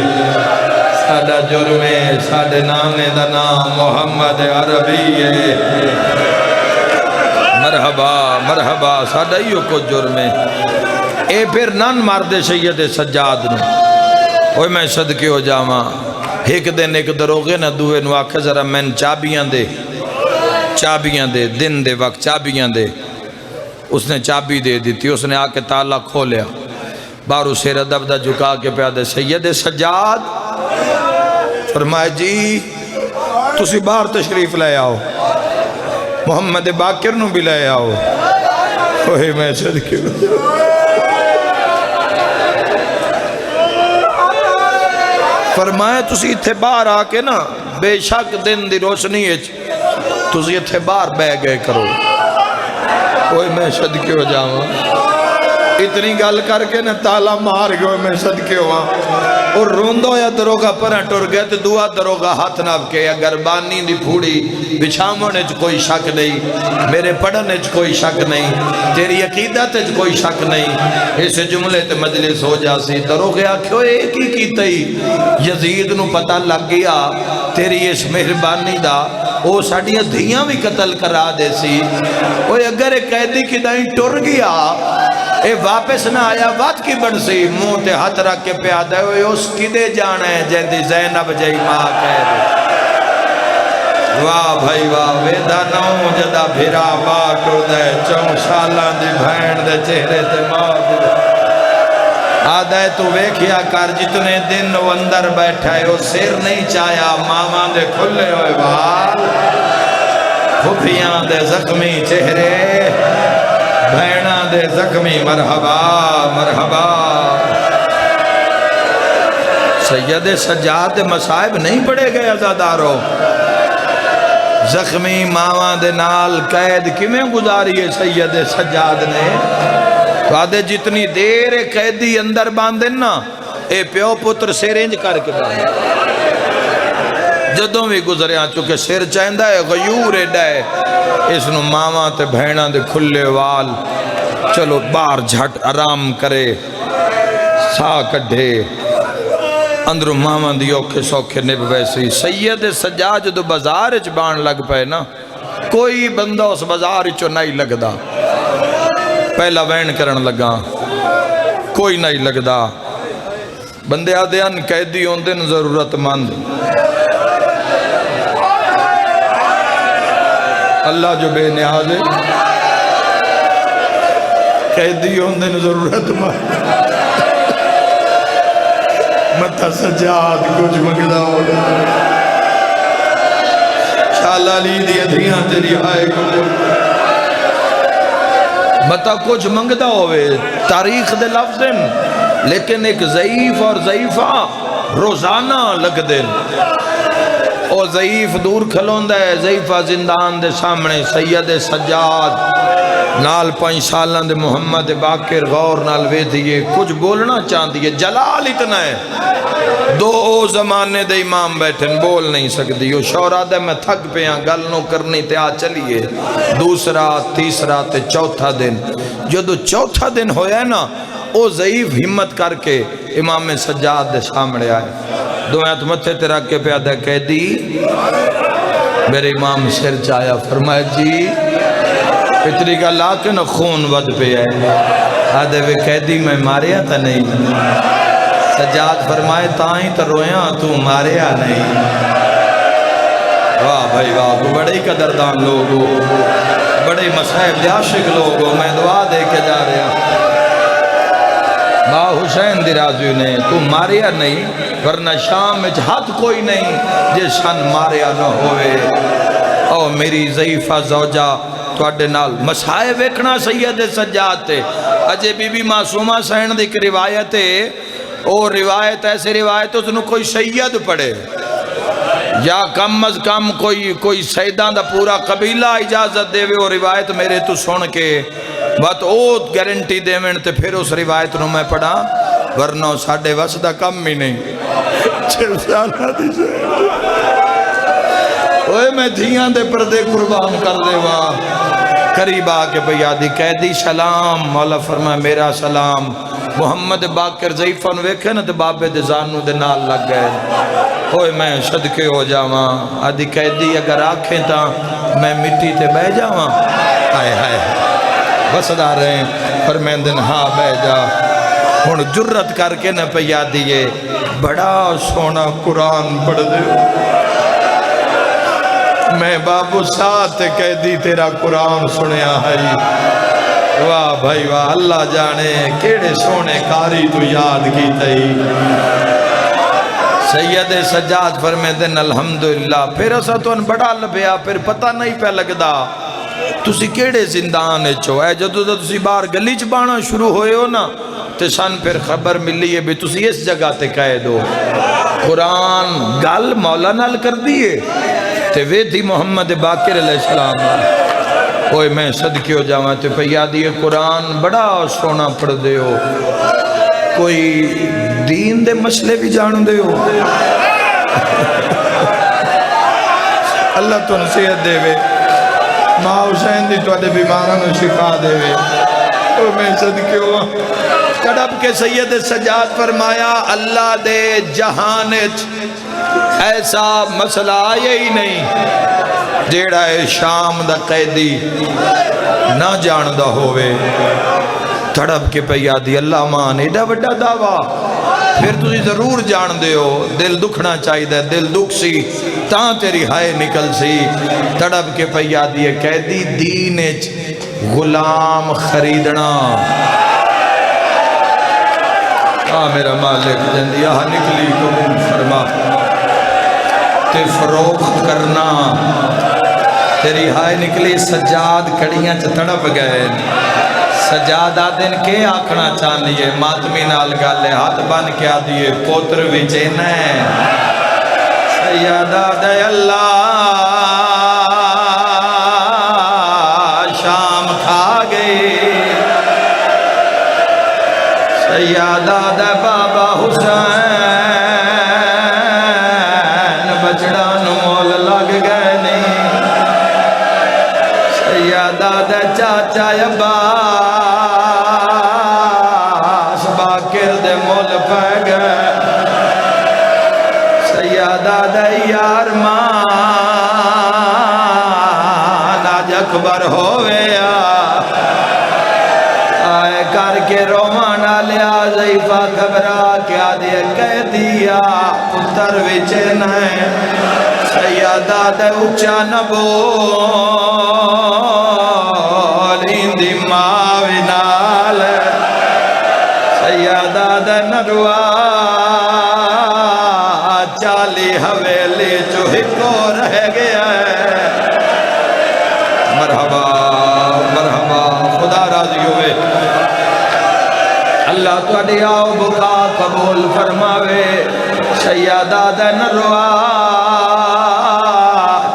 ساڑھا جرم ہے ساڑھے نانے دنا محمد عربی ہے، مرحبا مرحبا ساڑھا ہی کو جرم ہے، اے پھر نن مردے سید سجاد نو، اوہ میں صدقے ہو جاواں ایک دن ایک دروغے نہ دوئے نو آکھا ذرا میں چابیاں دے دن دے وقت چابیاں دے، اس نے چابی دے دی تھی، اس نے آکے تالا کھولیا، بارو سیر ادب دا جھکا کے پیادے سید سجاد فرمائے جی تسی باہر تشریف لے آؤ، محمد باقر نو بھی لے آؤ، اوہ میں صدقے ہو جاواں فرمایا تسی اتھے باہر آکے نا بے شک دن دی روشنی ہے تسی اتھے باہر بہ گئے کرو، اوہ میں صدقے ہو جاواں اتنی گل کر کے نا تالا مار گئے میں صدقے ہوا، اور روندو یا دروگا پرہ ٹر گئے تو دعا دروگا ہاتھ ناب کے اگر بانی دی پھوڑی بچھامنے چ کوئی شک نہیں، میرے پڑھنے چ کوئی شک نہیں، تیری عقیدت چ کوئی شک نہیں، اس جملے تے مجلس ہو جاسی، دروگے آکھو ایک ہی کیتے یزید نو پتہ لگ گیا تیری اس مہربانی دا او ساڑیاں دھیاں بھی قتل کرا دے سی، اوہ اگر ایک قیدی کی دائیں ٹر گیا اے واپس نہ آیا وات کی بڑھ سی، منہ تے ہاتھ رکھ کے پیادہ ہوئے اس کی دے جانا ہے جیندی زینب جائی ماں کہہ دے، واہ بھائی واہ ویدہ نو جدہ بھیرا باٹو دے چون سالان دی بھین دے چہرے تے موت دے آدھا ہے تو ویکھیا کر جتنے دن وہ اندر بیٹھا ہے وہ سر نہیں چایا، ماما دے کھلے ہوئے بال کھپیاں دے زخمی چہرے بھینا دے زخمی مرحبا مرحبا، سید سجاد مصائب نہیں پڑے گئے عزادارو، زخمی ماما دے نال قید کمیں گزاری ہے سید سجاد نے، تو آدھے جتنی دیر قیدی اندر باندھن نا اے پیو پتر سیرنج کر کے باندھن، جدوں بھی گزرے چکے سر چاہندہ ہے غیور ایڈائے، اس نو ماما تے بھینا دے کھلے وال چلو بار جھٹ آرام کرے سا کڈھے اندرو ماما دی اوکھے سوکھے نب ویسی، سید سجاد جدو بازار اچ بان لگ پائے نا کوئی بندہ اس بازار اچو نہیں لگ دا، پہلا وین کرن لگا کوئی نہیں لگ دا، بندے آدھے ان قیدی ہوندے ن ضرورت مند، اللہ جو بے نیاز ہے قیدی ہوندے نے ضرورت متا سجاد کچھ منگدا ہوگا شالا علی دی دھیاں تیری آئے قبول متا کچھ منگدا ہوئے تاریخ دے لفظ لیکن ایک ضعیف اور ضعیفہ روزانہ لگ دن او ضعیف دور کھلوندہ ہے ضعیفہ زندان دے سامنے سید سجاد نال 5 سالان دے محمد باقر غور نال وے دیئے کچھ بولنا چاہتی ہے جلال اتنا ہے 2 زمانے دے امام بیٹھن بول نہیں سکتی وہ شورا دے میں تھک پہ ہیں گل نو کرنی تے آ چلیے دوسرا تیسرا تے چوتھا دن جدو چوتھا دن ہویا ہے نا او ضعیف ہمت کر کے امام سجاد دے سامنے آئے دعایت متھے تیرا کے پیادہ قیدی میرے امام سر چایا فرمایا جی اتنی کا لاکن خون ود پہ ہے آدھے وے قیدی میں ماریا تا نہیں سجاد فرمائے تائیں تا رویاں تو ماریا نہیں واہ بھائی واہ کو بڑے قدردان لوگو بڑے مصحب عاشق لوگو میں دعا دے کے جا رہا ماں حسین درازی نے تو ماریا نہیں ورنہ شام میں ہاتھ کوئی نہیں جس شان ماریا نہ ہوئے او میری ضعیفہ زوجہ توڑے نال مسائے ویکھنا سید سجاد تے اجے بی بی معصومہ سین دی روایت ہے او روایت ایسے روایت اس نے کوئی سید پڑھے یا کم از کم کوئی سیدان دا پورا قبیلہ اجازت دے وے وہ روایت میرے تو سن کے بات او گارنٹی دے میں تے پھر اس روایت نو میں پڑھا ورنہ ساڑھے وسدہ کم ہی نہیں 6 سالہ دی سے اوہ میں دھیاں دے پردے قربان کر دے واہ قریب آکے بیادی قیدی سلام مولا فرمائے میرا سلام محمد باقر ضعیفہ نو ویکھے نا تے بابے دے زانو دے نال لگ گئے اوہ میں صدقے ہو جاواں آدھی قیدی اگر آکھیں تا میں مٹی تے بہ جاواں آئے ہائے بسدہ رہے فرمائیں دن ہاں بہ جا ہون جرت کر کے نہ پیا دیئے بڑا سونا قرآن پڑھ دے میں بابو ساتھ قیدی تیرا قرآن سنیا ہے واہ بھائی واہ اللہ جانے کیڑے سونے کاری تو یاد کی تئی سید سجاد فرمائے دن الحمدللہ پھر اسا تو ان بڑا لبیا پھر پتہ نہیں پہ لگدا تسی کیڑے زندان چو اے جدو دا تسی بار گلی چ بانا شروع ہوئے ہو نا تے سن پھر خبر ملی ہے بھی تسی اس جگہ تے قید ہو قرآن گل مولا نال کر دیئے تے وے تھی محمد باقر علیہ السلام اوہ میں صدقے ہو جاواں تے پہ دیئے قرآن بڑا سونا پڑھ دے ہو کوئی دین دے مسئلے بھی جان دے ہو اللہ تو نصیحت دے وے ماں حسین دی توڑے بیمارہ میں شفا دے وے تو میں صدقے ہوا تڑپ کے سید سجاد فرمایا اللہ دے جہانت ایسا مسئلہ آئے ہی نہیں جیڑا ہے شام دا قیدی نہ جاندہ ہوئے تڑپ کے پہ یادی اللہ مان ایڈا وڈا دعویٰ پھر تُسی ضرور جان دے ہو دل دکھنا چاہی دے دل دکھ سی تاں تیری ہائے نکل سی تڑپ کے پہ یادی ہے قیدی دینچ غلام خریدنا میرا مالک جندی یہاں نکلی قبول فرما تے فروخت کرنا تیری ہائے نکلی سجاد کڑیاں چھ تڑپ گئے سجاد آدن کے آکھنا چاہنیے ماتمی نال گالے ہاتھ بن کے آدھیے پوتر وچین ہے سیادہ دے اللہ شام کھا گئی سیادہ دے بابا حسین بچڑا نمول لگ گئے نہیں سیادہ دے چاچا عباس باقر دے مول پہ گئے سیادہ دے یار مان آج اکبر ہوئے آئے کر کے رومانہ لیا ضعیفہ گھبرا کیا دیا کہہ دیا پتر وچن ہے سیادہ دے اچھا نبول اندی ماوی نال چو ہکو رہ گیا ہے۔ مرحبا مرحبا، خدا راضی ہوئے، اللہ تو اڈیاؤ بکا قبول فرماوے۔ سیادہ دے نروا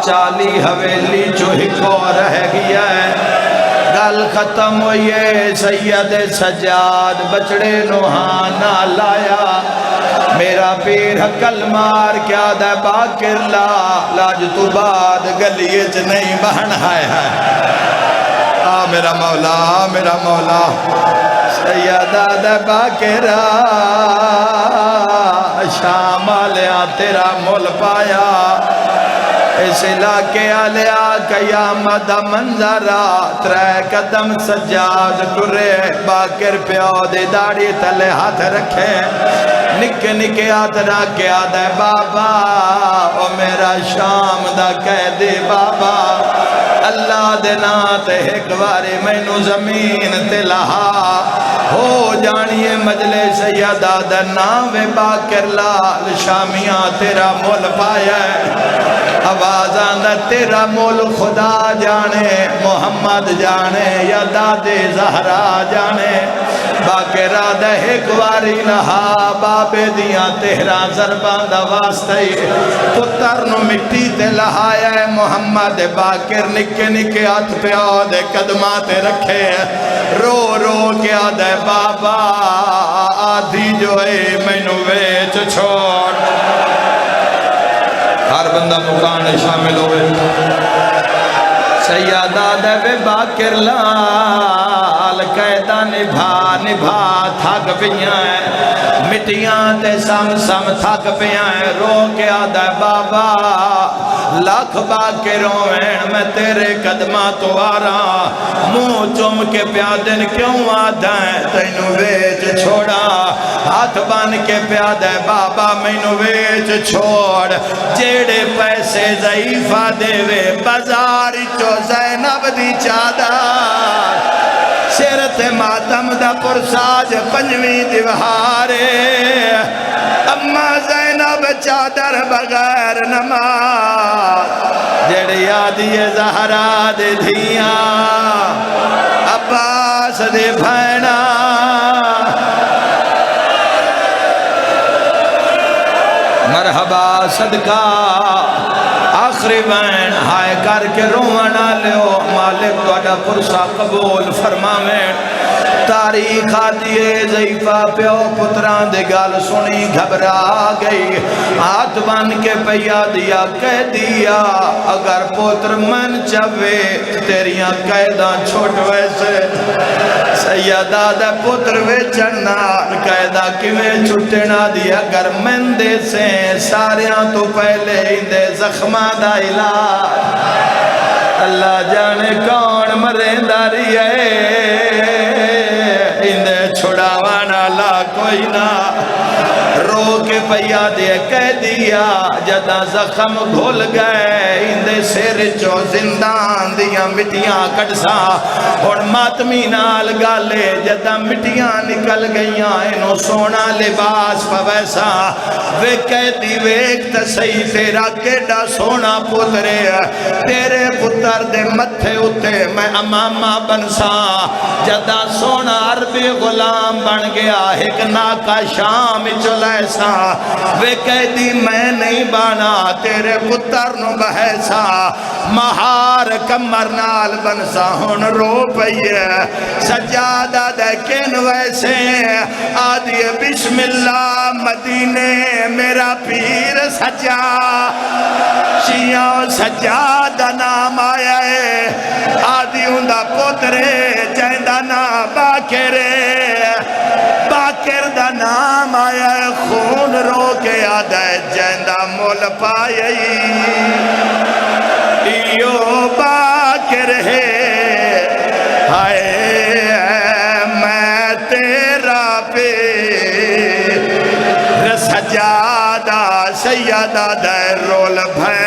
40 حویلی چو ہکو رہ گیا ہے۔ گل ختم ہوئیے، سید سجاد بچڑے نوحانا لایا۔ میرا پیر حقل مار کیا دے باکر لا، لاج تو بعد گلیچ نہیں بہن آئے ہیں۔ میرا مولا میرا مولا، سیدہ دے باکرہ شام آلیا تیرا مول پایا۔ اس علاقے آلیا قیامت منظرہ، 3 قدم سجاد ٹرے، باکر پیو دے داڑی تلے ہاتھ رکھے، نکے نکے ہاتھ رکھے آدھے بابا او میرا شام دا کہہ دے بابا، اللہ دے نات ایک بارے میں نو زمین تے لہا ہو جانیے مجلس سیدہ دا نام باکر لال شامیاں تیرا مول پایا ہے۔ آواز آندہ تیرا مول خدا جانے، محمد جانے یا دادے زہرا جانے۔ باکرہ دے ایک واری لہا بابے دیاں تیرا ضربان دا واسطے، پتر نو مٹی تے لہایا ہے۔ محمد باکر نکے نکے ہاتھ پہ آدھے قدمات رکھے، رو رو کے آدھے بابا آدھی جو ہے میں نو ویچ چھوڑ۔ ہر بندہ مکان شامل ہوئے۔ سیادہ دے باکر لال قیدہ نبھا نبھا تھک پیاں ہیں، مٹیاں تے سم سم تھک پیاں ہیں۔ رو کے آدھے بابا لاکھ باکر روین میں تیرے قدمہ تو آرہا، منہ چم کے پیادن کیوں آدھائیں تینو ویچ چھوڑا، ہاتھ بان کے پیادے بابا مینو ویچ چھوڑ۔ جیڑے پیسے ضعیفہ دے وے بازاری چو زینب دی چادر، سیرت ماتم دا پرساج 5ویں دیوہارے، اما زینب چادر بغیر نماز، جیڑے یادی زہرا دے دھیاں عباس دے بھینا، مرحبا صدقہ آخری بین ہائے کر کے رونا لیو، مالک تو اڈا پرسا قبول فرماویں۔ تاریخ آدھیے ضعیفہ پیو پتران دے گال سنی گھبرا گئی، ہاتھ بان کے پیا دیا کہہ دیا اگر پتر من چوے تیریاں قیدہ چھوٹ ویسے۔ سیدہ دے پتر وے چڑھنا قیدہ کیویں چھٹنا دیا اگر من دے سے ساریاں تو پہلے اندے زخمہ دا علاج، اللہ جانے کون مرنداری ہے اندے چھڑاوانا لا کوئی نہ۔ رو کے پیا دے کہہ دیا جدہ زخم گھول گئے اندے سیر چو زندان دیا مٹیاں کٹسا، اور ماتمی نال گالے جدہ مٹیاں نکل گئیاں انہوں سونا لباس پویسا، وے کہہ دی ویک تسئی تیرا کیڑا سونا پترے، تیرے پتر دے متھے اتے میں امامہ بنسا، جدہ سونا عربی غلام بن گیا ایک ناکا شام چلیسا، وے کہہ دی میں نہیں بانا تیرے پتر نو بہیسا، مہار کمر نال بنسا ہون رو پئیے، سجادہ دیکھن ویسے آدھی بسم اللہ مدینے میرا پیر سجا، شیعہ سجادہ نام آیا ہے، آدھی ہندہ پترے جیندہ نام باکرے، باکر دا نام آیا ہے، خون رو کے آدھا ہے جیندہ مول پائی، ایو باکر ہے، ہائے میں تیرا پیر سجادہ سیدہ دے رول بھائی